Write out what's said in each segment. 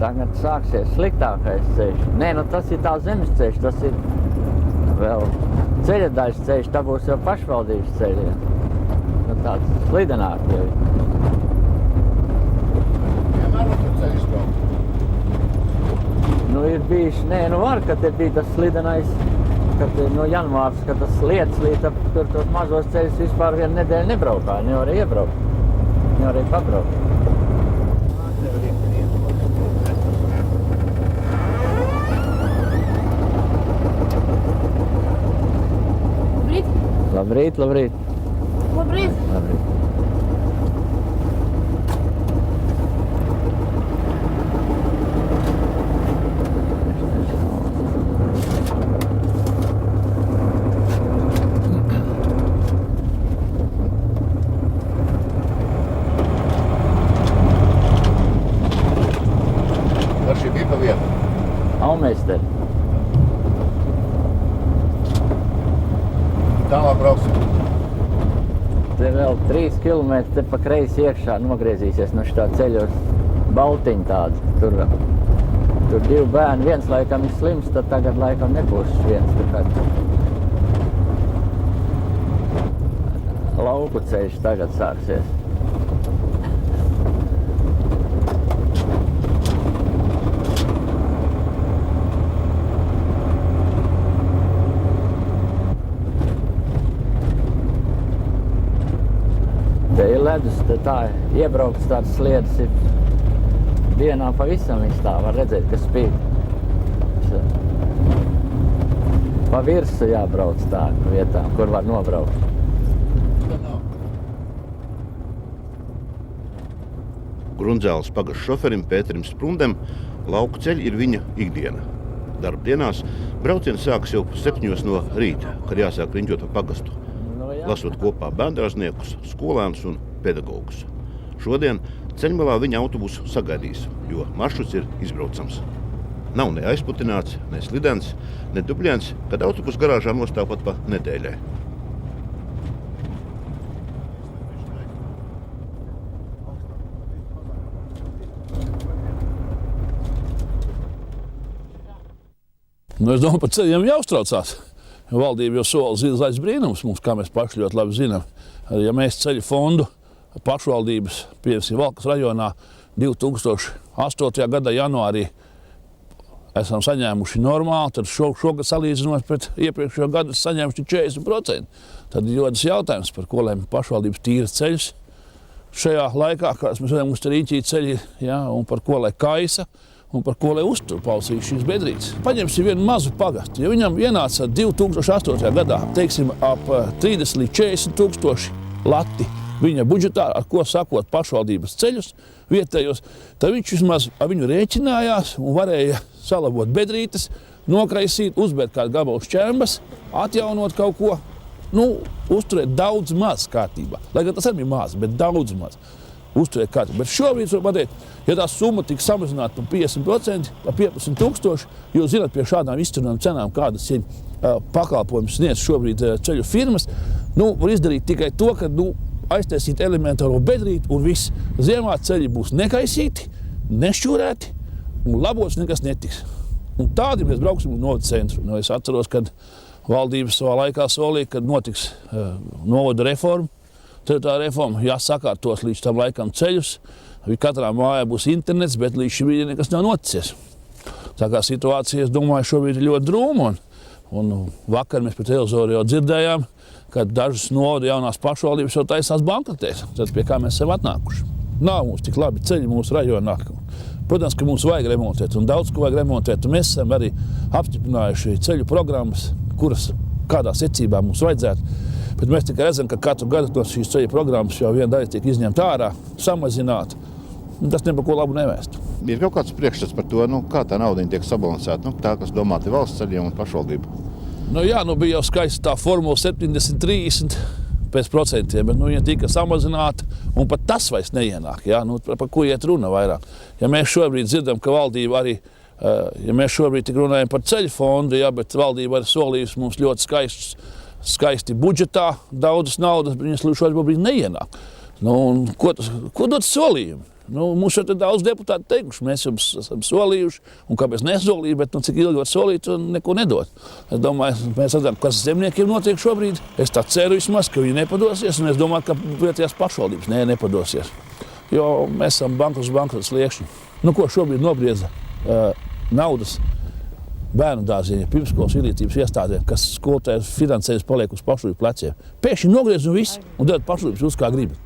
tagad sāksies sliktākais ceļš. Nē, nu tas ir tā zemes ceļš, tas ir vēl ceļa daļas ceļš, tā būs jau pašvaldības ceļi. Nu tāds slidenāk jau. Vienmēr tur ceļš vēl? Nu ir bijuši, nē, nu var, kad ir bija tas slidenais, kad no janvārs, kad tas lietas līdz tur tos mazos ceļus vispār vienu nedēļu nebraukā, nevarēja iebraukt, nevarēja pabraukt. Labrīt. Labrīt. Labrīt. Labrīt. Ar šī bija pa vieta? Aumeisteri. Tālāk brauksim. Te vēl 3 kilometri te pa kreisi iekšā nogriezīsies no šitā ceļa uz Baltiņu tādu. Tur 2 bērni, viens laikam ir slims, tad tagad laikam nebūs viens. Lauku ceļš tagad sāksies. Te ir ledus, te tā iebraukts tāds sliedas ir dienā pavisam viņš tā, var redzēt, ka spīd. Pa virsu jābrauc tā vietām, kur var nobraukt. Grundzēles pagas šoferim Pēterim Sprundem lauku ceļi ir viņa ikdiena. Darba dienās brauciens sākas jau 7 no rīta, kad jāsāk riņķot pa pagastu. Lasot kopā bērndārzniekus, skolēnus un pedagogus. Šodien ceļmalā viņa autobusu sagaidīs, jo maršruts ir izbraucams. Nav ne aizputināts, ne slidens, ne dubļens, kad autobusu garāžā nostāv pat pa nedēļai. Es domāju, par ceļiem jāuztraucās. Valdība jau sola zilais brīnums mums, kā mēs paši ļoti labi zinām. Ja mēs ceļu fondu pašvaldības, piemēram, Valkas rajonā 2008. gada janvārī esam saņēmuši normāli, tad šogad salīdzinot pret iepriekšējo gadu saņēmuši 40%. Tad jodas jautājums, par ko lai pašvaldības tīra ceļus šajā laikā, kāds mēs redzam, mums te rīķī ceļi, ja, un par ko lai kaisa, un par ko lai uztur pausīs šīs bedrītes. Paņemsim vienu mazu pagastu. Ja viņam ienāca 2008. gadā, teiksim, ap 30 līdz 40 tūkstoši lati viņa budžetā, ar ko sakot pašvaldības ceļus vietējos, tad viņš vismaz ar viņu rēķinājās un varēja salabot bedrītes, nokraisīt, uzbērt kādu gabalu šķembas, atjaunot kaut ko, uzturēt daudz maz kārtībā. Lai gan tas arī bija maz, bet daudz maz. Uzturēt kārtībā. Bet šobrīd, ja tā summa tika samazināta par 50%, par 15 000, jūs zināt, pie šādām izturām cenām, kādas ir pakalpojumus sniedz šobrīd ceļu firmas, var izdarīt tikai to, ka aiztaisīt elementāro bedrīti un viss. Ziemā ceļi būs nekaisīti, nešķūrēti un labots nekas netiks. Un tādi mēs brauksim uz novada centru. Es atceros, kad valdības savā laikā solīja, kad notiks novada reforma. Tad tā reforma jāsakārtos līdz tam laikam ceļus. Katrā mājā būs internets, bet līdz šim brīdim nekas nav noticies. Tā kā situācija, es domāju, šobrīd ir ļoti drūma. Un vakar mēs pie televizoru jau dzirdējām, ka dažas novada jaunās pašvaldības jau taisās bankrotēt. Tad pie kā mēs esam atnākuši. Nav mums tik labi ceļi mūsu rajonā. Protams, ka mums vajag remontēt un daudz ko vajag remontēt. Mēs esam arī apstiprinājuši ceļu programmas, kuras kādā secībā mums vajadzētu. Bet mēs tikai redzam, ka katru gadu no šīs ceļa programmas jau viena daļa tiek izņemta ārā, samazināta. Tas ne par ko labu nevēst. Ir kaut kāds priekšstats par to, kā tā nauda tiek sabalansēta, tā, kas domāti valsts ceļiem un pašvaldību. Bija jau skaista tā formula 70-30 pēc procentiem, bet viņa tika samazināta un pat tas vairs neienāk. Par ko iet runa vairāk? Ja mēs šobrīd dzirdam, ka valdība arī, ja mēs šobrīd tik runājam par ceļu fondu, bet valdība arī solījusi mums ļoti skaisti budžetā, daudzas naudas, bet viņas šobrīd neienāk. Ko dod solījumi? Nu, mums jau te daudz deputāti teikuši, mēs jums esam solījuši, un kāpēc nesolīju, bet cik ilgi var solīt un neko nedot. Es domāju, mēs redzam, kas zemniekiem notiek šobrīd. Es tā ceru vismaz, ka viņi nepadosies, un es domāju, ka vietējās pašvaldības nepadosies. Jo mēs esam bankrota sliekšņi. Nu, ko šobrīd nobriedza naudas bērnu dārziņa, pirmskolas izglītības iestādēm, kas skolotājs finansējums paliek uz pašvaldību pleciem. Pēkšņi nogriez un viss, un dod pašvaldības uz kā gribat.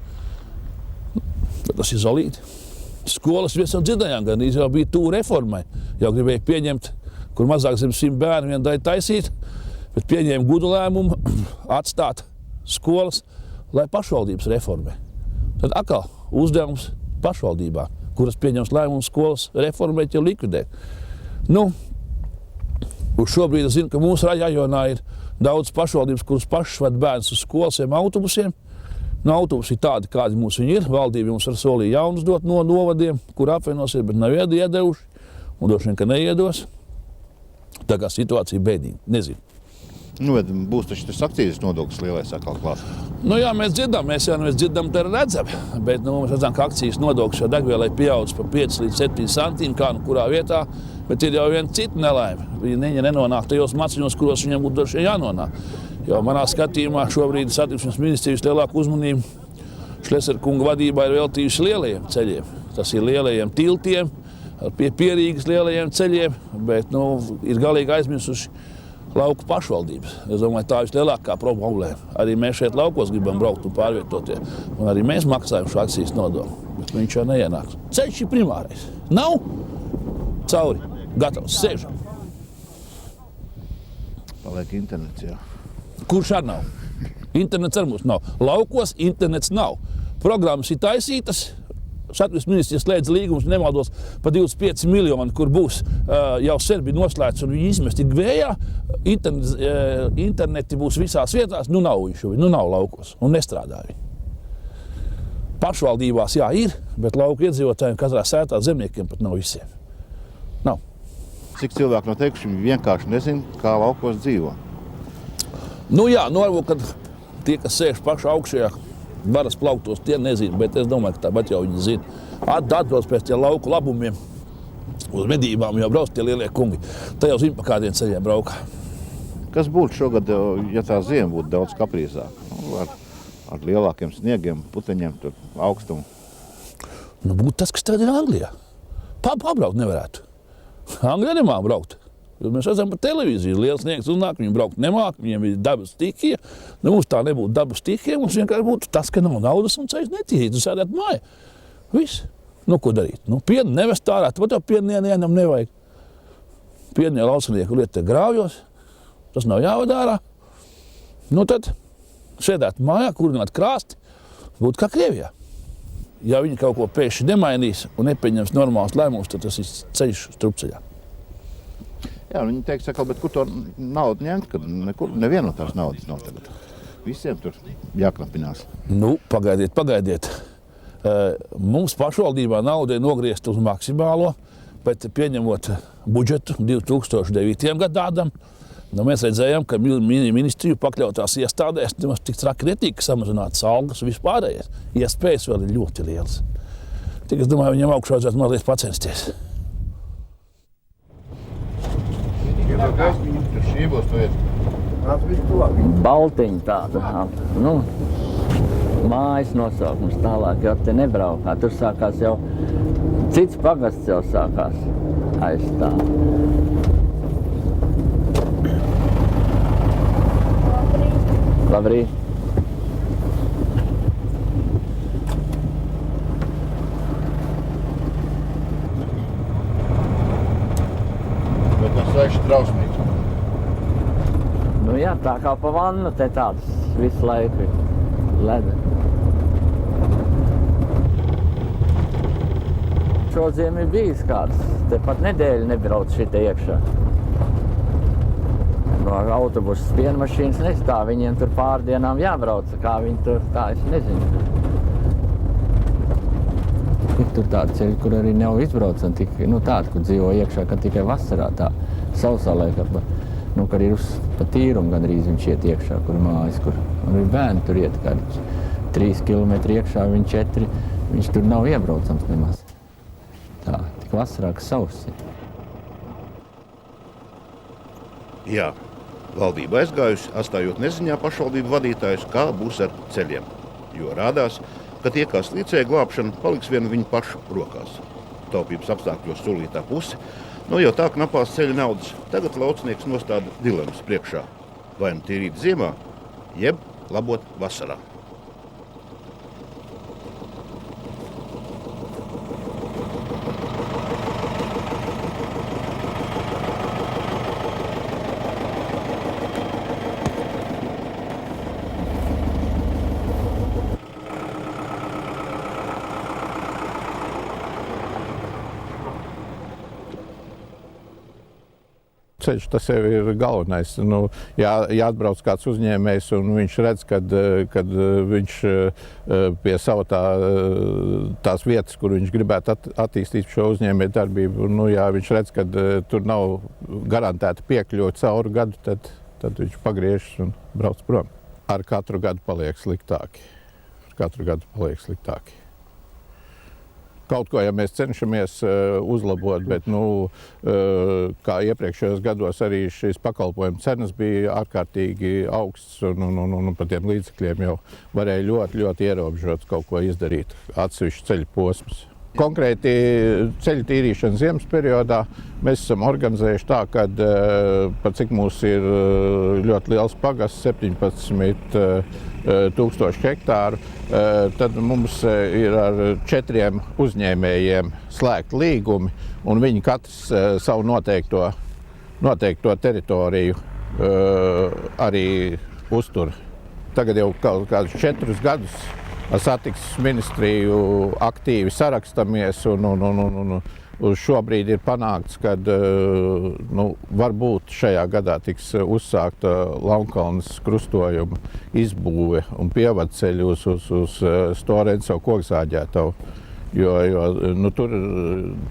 Tas ir zolīti. Skolas mēs jau dzirdējām, gan jau bija tuvu reformai. Jau gribēja pieņemt, kur mazāk zem 100 bērnu vien daļu taisīt, bet pieņēma gudu lēmumu atstāt skolas, lai pašvaldības reformē. Tad atkal uzdevums pašvaldībā, kuras pieņems lēmumu skolas reformēt jau likvidēt. Nu, uz šobrīd es zinu, ka mūsu rajonā ir daudz pašvaldības, kuras pašas ved bērnus uz skolasiem autobusiem. No autobusi ir tādi, kādi mums viņi ir. Valdība mums var solīt jaunus dot no novadiem, kur apvienosies, bet nav iedevuši. Un droši vien, ka neiedos. Tā kā situācija bēdīga. Nezinu. Nu, bet būs taču tas akcijas nodoklis lielais atkal klāt. Nu jā, mēs dzirdam, tā redzam. Bet mēs redzam, ka akcijas nodoklis jau degvielai pieaudzis par 5 līdz 7 centiem, kā nu kurā vietā. Bet ir jau viena cita nelaime. Viņa nenonāk tajos maciņos, kuros viņam būtu droši jānonāk. Jo manā skatījumā šobrīd satiksmes ministrijas lielāku uzmanību Šlesera kunga vadībā ir veltījuši lielajiem ceļiem. Tas ir lielajiem tiltiem, pie Pierīgas lielajiem ceļiem, bet ir galīgi aizmirsuši lauku pašvaldības. Es domāju, tā ir lielākā problēma. Arī mēs šeit laukos gribam braukt un pārvietoties. Un arī mēs maksājam šo akcijas nodokli, bet viņš jau neienāks. Ceļš ir primārais. Nav cauri, gatavs, sēžam. Paliek internets, jā. Kurš arī nav? Internets arī mums nav. Laukos internets nav. Programmas ir taisītas. Satiksmes ministrijas slēdz līgumus, nemaldos, par 25 miljonu, kur būs jau sen bija noslēgts un viņi izmesti gvējā. Interneti būs visās vietās. Nu nav viņš, nav laukos un nestrādā viņi. Pašvaldībās jā ir, bet lauku iedzīvotājiem katrā sētā zemniekiem pat nav visiem. Nav. Cik cilvēki no teikuši, viņi vienkārši nezina, kā laukos dzīvo. Nu jā, varbūt, kad tie, kas sēž paši augšējā varas plauktos, tie nezina, bet es domāju, ka tāpat jau viņi zina. Atbrauc pēc tie lauku labumiem, uz medībām jau brauc tie lielie kungi. Tā jau zina, pa kādiem ceļiem braukā. Kas būtu šogad, ja tā ziema būtu daudz kaprīzāka? Ar lielākiem sniegiem, puteņiem, tur augstumu? Nu, būtu tas, kas tagad ir Anglijā. Pabraukt nevarētu. Anglijā nemā braukt. Jo mēs redzam par televīziju, liels sniegs uznāk, viņi braukt nemāk, viņiem ir dabas stihija. Nu, mums tā nebūtu dabas stihija, mums vienkārši būtu tas, ka nav naudas un ceļš netīrīt, un sēdēt māja. Viss. Nu, ko darīt? Nu, pienu nevest ārā, tāpat jau pienu vienam nevajag. Pienu jau lauksaimnieku lieta grāvjos, tas nav jāved ārā. Nu, tad sēdēt mājā, kurināt krāsti, būtu kā Krievijā. Ja viņi kaut ko pēkšņi nemainīs un nepieņems normāls lēmums, tad tas ir ceļš strupceļā. Jā, viņi teiks, bet kur to naudu ņemt, kad nekur neviena no tās naudas nav tagad. Visiem tur jāknapinās. Nu, pagaidiet. Mums pašvaldībā nauda ir nogriezta uz maksimālo, bet pieņemot budžetu 2009. gadām, mēs redzējām, ka ministriju pakļautās iestādēs tik traki netika samazinātas algas un vispārējais. Iespējas vēl ir ļoti lielas. Tik es domāju, viņam augšā vajadzētu mazliet pacensties. Baltiņa tāda, mājas nosaukums tālāk, jo te nebraukā. Tur sākās jau, cits pagasts jau sākās aiz tā. Labrīt. Bet tas ir trausmīgs. Nu jā, tā kā pa vannu te tāds visu laiku ir leda. Šodien ir bijis kāds, te pat nedēļu nebrauc šitie iekšā. No autobuses pienmašīnas nestāv, viņiem tur pārdienām jābrauc, kā viņi tur tā, es nezinu. Ir tur tādi ceļi, kur arī nav izbraucami, tādi, kur dzīvo iekšā, ka tikai vasarā tā sausalē, kad ir pa tīrumu gandrīz viņš iet iekšā, kur mājas, kur ir bērni tur iet kādi 3 kilometri iekšā, viņi 4 viņš tur nav iebraucams nemaz. Tā, tik vasarā, kas sauss ir. Jā, valdība aizgājusi, atstājot neziņā pašvaldību vadītājus, kā būs ar ceļiem. Jo rādās, ka tie kā slīcēja glābšana paliks vien viņu pašu rokās. Taupības apstākļos solītā puse, no jau tā knapās ceļa naudas, tagad laucinieks nostāda dilemmas priekšā. Vai nu tīrīt ziemā, jeb labot vasarā. Ceļš tas jau ir galvenais. Jāatbrauc kāds uzņēmējs un viņš redz, kad viņš pie sava tās vietas, kur viņš gribētu attīstīt šo uzņēmēju darbību, ja viņš redz, ka tur nav garantēta piekļuve cauru gadu, tad viņš pagriežas un brauc prom. Ar katru gadu paliek sliktāki. Kaut ko, ja mēs cenšamies uzlabot, bet, kā iepriekšējos gados arī šīs pakalpojumu cenas bija ārkārtīgi augsts un par tiem līdzekļiem jau varēja ļoti, ļoti ierobežot kaut ko izdarīt, atsevišķi ceļu posmus. Konkrēti ceļu tīrīšana ziemas periodā mēs esam organizējuši tā, ka par cik mums ir ļoti liels pagasts, 17,000 hektāru, tad mums ir ar 4 uzņēmējiem slēgti līgumi, un viņi katrs savu noteikto teritoriju arī uztur. Tagad jau kādus 4 gadus ar satiksmes ministriju aktīvi sarakstamies, un šobrīd ir panākts, ka varbūt šajā gadā tiks uzsākta Launkalnes krustojuma izbūve un pievadceļi uz Storenco kokzāģētavu. Jo tur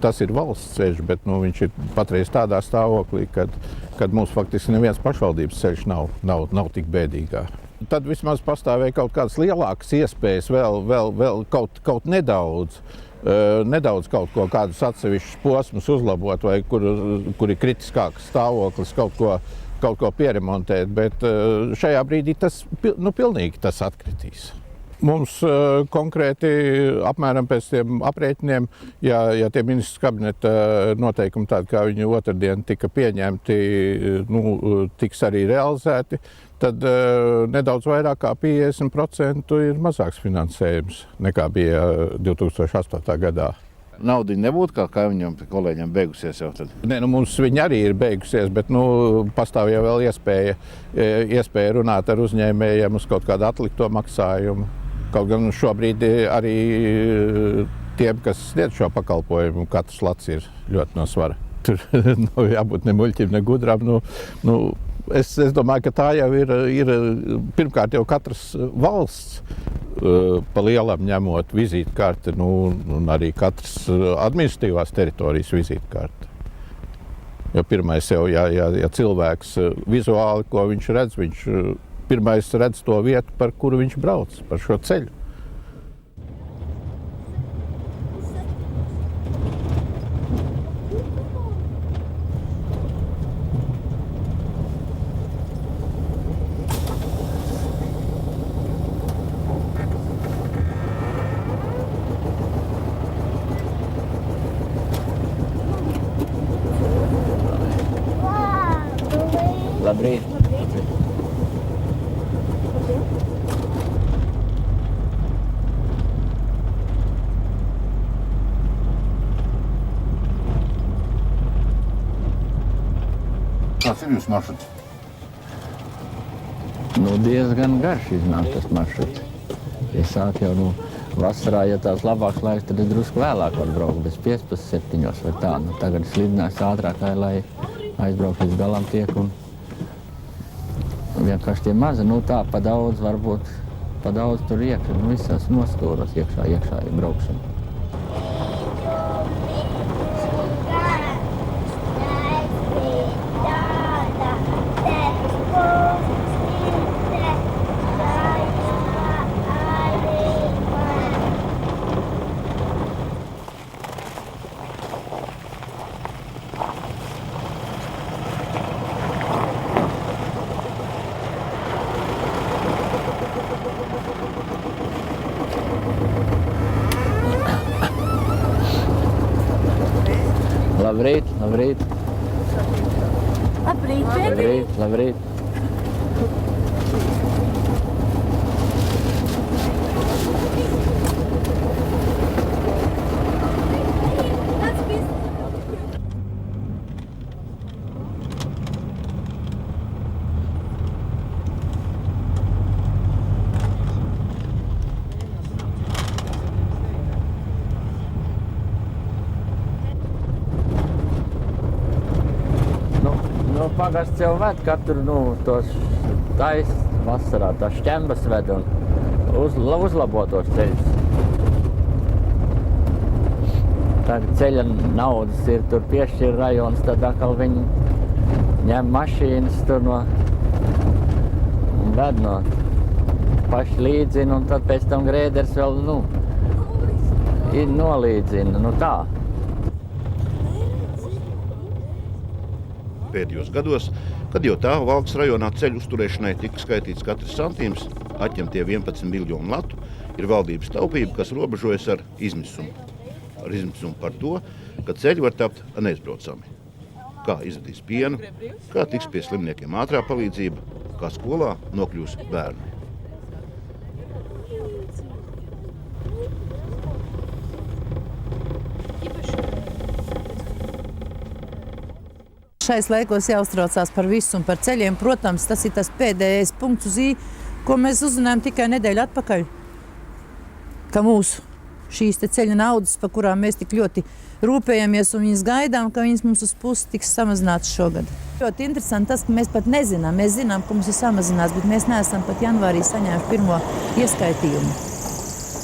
tas ir valsts ceļš, bet viņš ir patreiz tādā stāvoklī, kad mums faktiski neviens pašvaldības ceļš nav tik bēdīgā. Tad vismaz pastāvēja kaut kādas lielākas iespējas vēl kaut nedaudz kaut ko, kādus atsevišķus posmus uzlabot, vai kur ir kritiskāks stāvoklis, kaut ko pieremontēt, bet šajā brīdī tas pilnīgi tas atkritīs. Mums konkrēti apmēram pēc tiem aprēķiniem, ja tie ministrs kabineta noteikumi tādi, kā viņi otrdien tika pieņemti, tiks arī realizēti, tad nedaudz vairāk kā 50% ir mazāks finansējums nekā bija 2008. gadā. Naudiņa nebūtu kā kaimiņam, kolēģiem beigusies jau tad? Nē, mums viņa arī ir beigusies, bet pastāv jau vēl iespēja runāt ar uzņēmējiem uz kaut kādu atlikto maksājumu. Kaut gan šobrīd arī tiem, kas sniedz šo pakalpojumu, katrs lats ir ļoti no svara. Tur nav jābūt ne muļķim, ne gudram. Es domāju, ka tā jau ir pirmkārt jau katras valsts pa lielam ņemot vizītkarti, un arī katras administratīvās teritorijas vizītkarti. Jo pirmais jau, ja cilvēks vizuāli, ko viņš redz, viņš pirmais redz to vietu, par kuru viņš brauc, par šo ceļu. Labrīt! Kāds ir jūsu maršruts? Diezgan garš iznāk tas maršruts. Ja sāk jau vasarā, ja tās labāks laiks, tad es drusku vēlāk var braukt, bez 15, 7 vai tā. Tagad es lidināšu ātrākai, lai aizbraukt līdz galam tiek un vienkārši tie mazi, tā pa daudz varbūt, pa daudz tur iekšā, visās nostūros iekšā ir braukšana. Labrīt, labrīt, Labrīt, Pēteri! labrīt, labrīt. Pagasts jau ved katru, tos tais vasarā, tās šķembas ved un uzlabo tos ceļus. Tagad ceļa naudas ir, tur piešķir rajons, tad atkal viņi ņem mašīnas tur un ved paši līdzina, un tad pēc tam grēders vēl, nolīdzina, tā. Pēdējos gados, kad jau tā Valkas rajonā ceļu uzturēšanai tika skaitīts katrs santīms, atņemtie 11 miljonu latu, ir valdības taupība, kas robežojas ar izmisumu. Ar izmisumu par to, ka ceļi var tapt neizbraucami. Kā izvedīs pienu, kā tiks pie slimniekiem ātrā palīdzība, kā skolā nokļūs bērni. Šais laikos jāuztraucās par visu un par ceļiem. Protams, tas ir tas pēdējais punkts uz I, ko mēs uzzinājām tikai nedēļu atpakaļ. Ka mūsu šīs te ceļa naudas, par kurām mēs tik ļoti rūpējamies un viņas gaidām, ka viņas mums uz pusi tiks samazināts šogad. Ļoti interesanti tas, ka mēs pat nezinām. Mēs zinām, ka mums ir samazināts, bet mēs neesam pat janvārī saņēmuši pirmo ieskaitījumu.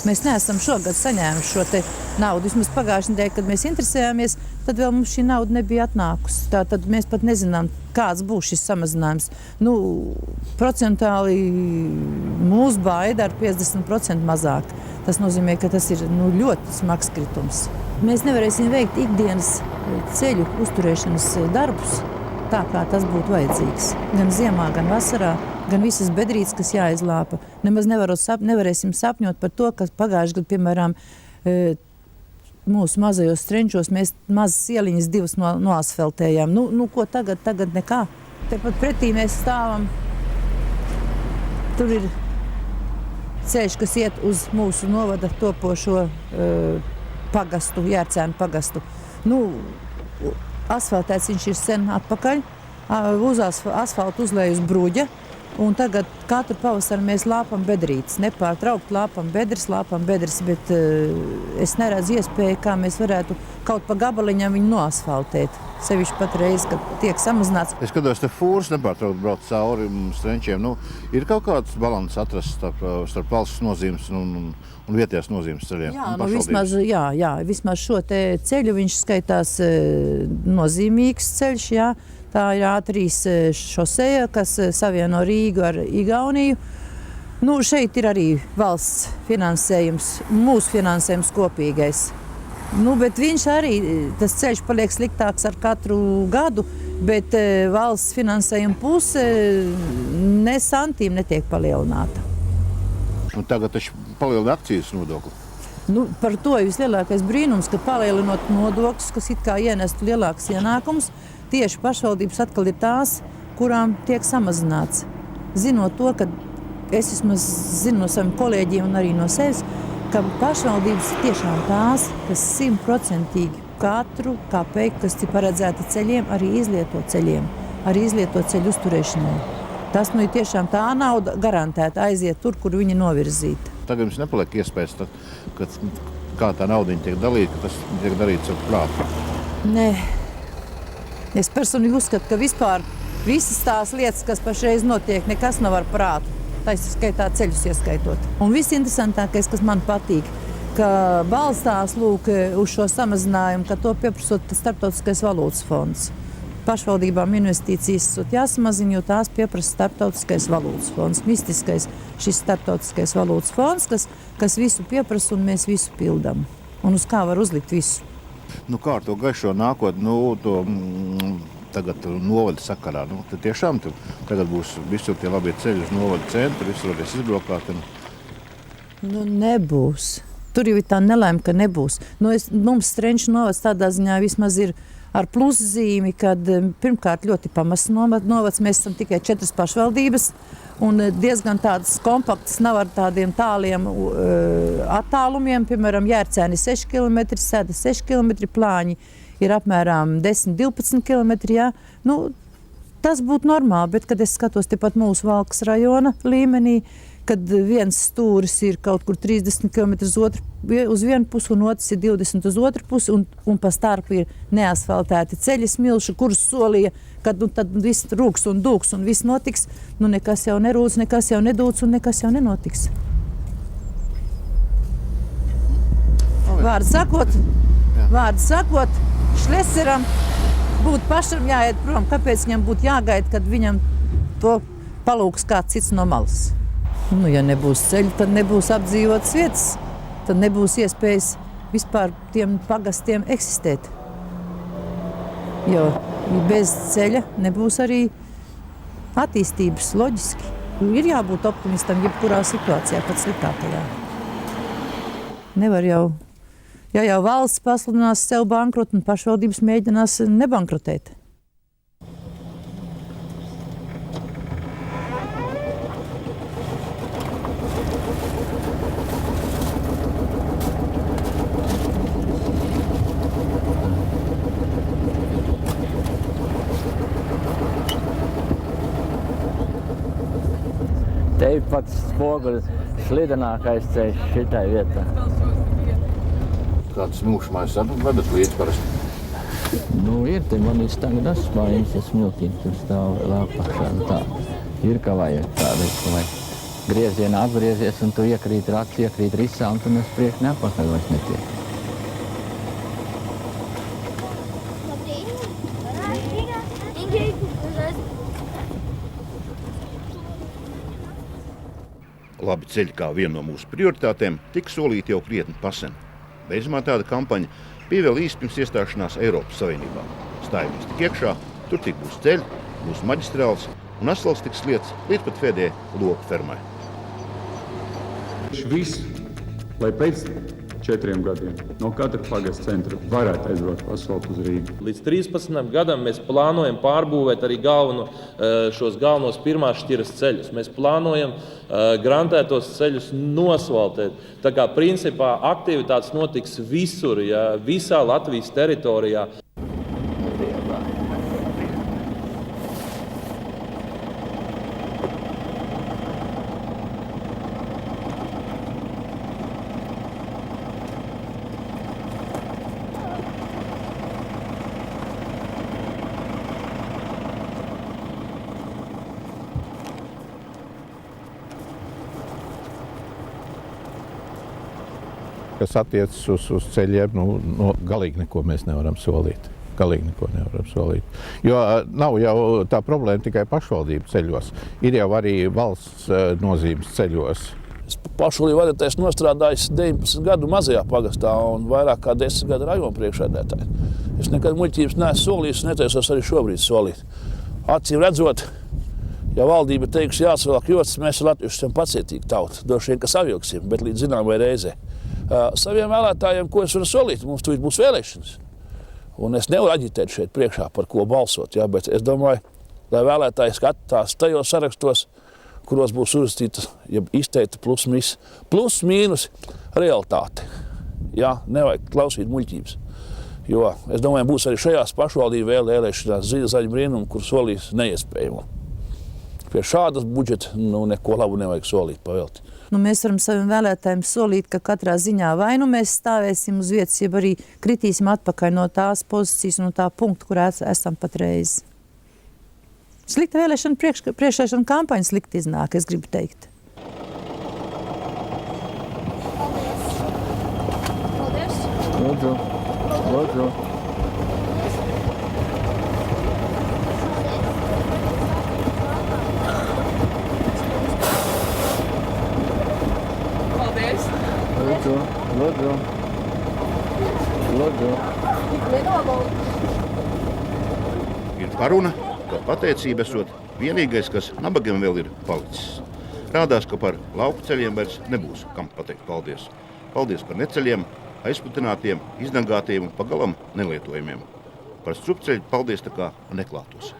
Mēs neesam šogad saņēmuši šo te naudu. Vismaz pagājušajā nedēļā, kad mēs interesējāmies, tad vēl mums šī nauda nebija atnākusi. Tātad mēs pat nezinām, kāds būs šis samazinājums. Procentāli mūsu baida ar 50% mazāk. Tas nozīmē, ka tas ir ļoti smags kritums. Mēs nevarēsim veikt ikdienas ceļu uzturēšanas darbus tā, kā tas būtu vajadzīgs. Gan ziemā, gan vasarā. Gan visas bedrītes, kas jāizlāpa. Nemaz nevarēsim sapņot par to, ka pagājušajā gadā, piemēram, mūsu mazajos strenčos mēs mazas ieliņas divas noasfaltējām. Ko tagad? Tagad nekā. Tepat pretī mēs stāvam. Tur ir ceļš, kas iet uz mūsu novada topošo pagastu, Jērcēnu pagastu. Asfaltēts viņš ir sen atpakaļ. Uz asfaltu uzlēj uz bruģa. Un tagad katru pavasaru mēs lāpam bedrītes. Nepārtraukt lāpam bedres, bet es neredzu iespēju, kā mēs varētu kaut pa gabaliņam viņu noasfaltēt. Sevišķi pat reizi, kad tiek samazināts. Es skatos, te fūras nepārtraukt brauc cauri strenčiem. Ir kaut kāds balans atrast starp valsts nozīmes un vietējās nozīmes ceļiem? Vismaz šo te ceļu viņš skaitās nozīmīgs ceļš, jā. Tā ir A3 šoseja, kas savieno Rīgu ar Igauniju. Šeit ir arī valsts finansējums, mūsu finansējums kopīgais. Bet viņš arī, tas ceļš paliek sliktāks ar katru gadu, bet valsts finansējuma puse ne santīm netiek palielināta. Tagad taču palielina akcijas nodokli. Par to ir vislielākais brīnums, ka palielinot nodokļus, kas it kā ienestu lielāks ienākums, tieši pašvaldības atkal ir tās, kurām tiek samazināts. Zinot to, ka es vismaz zinu no saviem kolēģiem un arī no sevis, ka pašvaldības ir tiešām tās, kas 100% katru kapeiku, kas ir paredzēta ceļiem, arī izlieto ceļiem, arī izlieto ceļu uzturēšanai. Tas ir tiešām tā nauda garantēta aiziet tur, kur viņa novirzīta. Tagad jums nepaliek iespējas, kā tā naudiņa tiek dalīta, ka tas tiek darīts ar prātu? Nē. Es personīgi uzskatu, ka vispār visas tās lietas, kas pašreiz notiek, nekas nav ar prātu. Tā ir skaitā ceļus ieskaitot. Un viss interesantākais, kas man patīk, ka balstās uz šo samazinājumu, ka to pieprasot Starptautiskais valūtas fonds. Pašvaldībām investīcijas jāsamazina, jo tās pieprasa Starptautiskais valūtas fonds. Mistiskais šis Starptautiskais valūtas fonds, kas visu pieprasa un mēs visu pildam. Un uz kā var uzlikt visu. Kā ar to gaišo nākotni, tagad novada sakarā, tad tiešām tagad būs visur tie labie ceļi uz novada centru, visur varēs izbraukāt. Nebūs. Tur jau ir tā nelēma, ka nebūs. Mums Strenču novads tādā ziņā vismaz ir ar pluszīmi, kad pirmkārt ļoti pamasts novads, mēs esam tikai 4 pašvaldības un diezgan tādas kompaktas, nav ar tādiem tāliem attālumiem, piemēram, Jērcēni 6 km, Sēda 6 km, Plāņi ir apmēram 10-12 km, jā. Nu, tas būtu normāli, bet kad es skatos tepat mūsu Valkas rajona līmenī, kad viens stūris ir kaut kur 30 km uz vienu pusi un otrs ir 20 uz otru pusi un pa starpu ir neasfaltēti ceļi smilši, kurus solīja, kad tad viss rūks un dūks un viss notiks, nu nekas jau nerūc, nekas jau nedūc un nekas jau nenotiks. Vārdu sakot, Šleseram būtu pašam jāiet prom, kāpēc viņam būtu jāgaida, kad viņam to palūks kāds cits no malas. Nu, ja nebūs ceļu, tad nebūs apdzīvotas vietas, tad nebūs iespējas vispār tiem pagastiem eksistēt. Jo bez ceļa nebūs arī attīstības loģiski. Ir jābūt optimistam jebkurā situācijā, pat sliktākajā. Nevar jau, ja jau valsts pasludinās sev bankrotu un pašvaldības mēģinās nebankrotēt. Te ir pats spoguļs slidenākais ceļš šitai vietā. Kādas smilšmājas vedat līdz parasti? Nu, ir te man ir tagad asmājas, ja smiltīm tur stāv vēl apakšā. Tā ir, ka vajag tāda, ka vajag griezienā apgriezies un tu iekrīt rats, iekrīt risā un tu nes priekš neapakaļ vairs netiek. Labi ceļi kā viena no mūsu prioritātēm tika solīti jau krietni pasen. Beidzamā tāda kampaņa bija vēl īsti pirms iestāšanās Eiropas Savienībā. Stājamies tik iekšā, tur tik būs ceļi, būs maģistrāls un asfalts tiks lietas līdz pat pēdējai loku fermai. Viss, lai pēc 4 gadiem no katra pagasta centra varētu aizbraukt asfaltu uz Rīgu. Līdz 13 gadam mēs plānojam pārbūvēt arī šos galvenos pirmās šķiras ceļus. Mēs plānojam grantētos ceļus nosvaltēt. Tā kā principā aktivitātes notiks visur, ja, visā Latvijas teritorijā. Kas attiecas uz ceļiem, galīgi neko mēs nevaram solīt. Galīgi neko nevaram solīt. Jo nav jau tā problēma tikai pašvaldību ceļos. Ir jau arī valsts nozīmes ceļos. Es pašvaldību vadītājs nostrādājis 19 gadu mazajā pagastā un vairāk kā 10 gadu rajonu priekšsēdētāju. Es nekad muļķības neesmu solījis un netaisos arī šobrīd solīt. Acīm redzot, ja valdība teiks jāsvelk josts, mēs latvieši esam pacietīgi tauta. Droši vien, ka savilksim, bet līdz zināmai reizei. Saviem vēlētājiem, ko es varu solīt, mums tur būs vēlēšanas. Un es nevaru aģitēt šeit priekšā, par ko balsot, ja, bet es domāju, lai vēlētāji skatās tajos sarakstos, kuros būs uzrakstīta, ja izteikta plus mīnus realitāte. Ja, nevajag klausīt muļķības. Jo es domāju, būs arī šajās pašvaldību vēlēšanās zaļi brīnumi, kur solīs neiespējamo. Pie šādas budžeta neko labu nevajag solīt pavelti. Mēs varam saviem vēlētājiem solīt, ka katrā ziņā vai mēs stāvēsim uz vietas, jeb arī kritīsim atpakaļ no tās pozīcijas un no tā punkta, kurā esam patreiz. Slikta vēlēšana priekšvēlēšana kampaņa slikti iznāk, es gribu teikt. Paldies! Lūdzu! Lūdzu! Lūdzu. Ir paruna, ka pateicība esot vienīgais, kas nabagiem vēl ir palicis. Rādās, ka par lauku ceļiem vairs nebūs kam pateikt paldies. Paldies par neceļiem, aizputinātiem, iznagātiem un pagalam nelietojumiem. Par strupceļu paldies tā kā neklātos.